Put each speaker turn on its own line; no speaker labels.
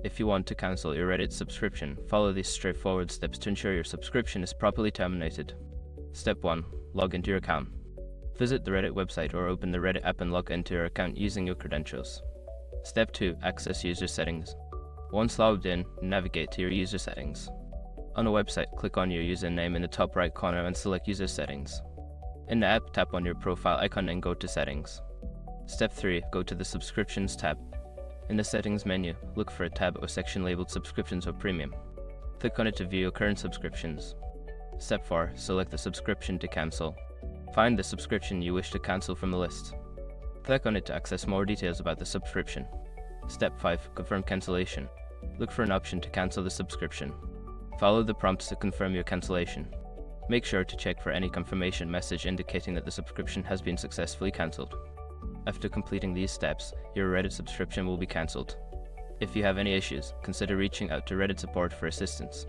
If you want to cancel your Reddit subscription, follow these straightforward steps to ensure your subscription is properly terminated. Step 1. Log into your account. Visit the Reddit website or open the Reddit app and log into your account using your credentials. Step 2. Access user settings. Once logged in, navigate to your user settings. On the website, click on your username in the top right corner and select user settings. In the app, tap on your profile icon and go to settings. Step 3. Go to the subscriptions tab. In the settings menu, look for a tab or section labeled subscriptions or premium. Click on it to view your current subscriptions. Step 4. Select the subscription to cancel. Find the subscription you wish to cancel from the list. Click on it to access more details about the subscription. Step 5. Confirm cancellation. Look for an option to cancel the subscription. Follow the prompts to confirm your cancellation. Make sure to check for any confirmation message indicating that the subscription has been successfully cancelled. After completing these steps, your Reddit subscription will be cancelled. If you have any issues, consider reaching out to Reddit support for assistance.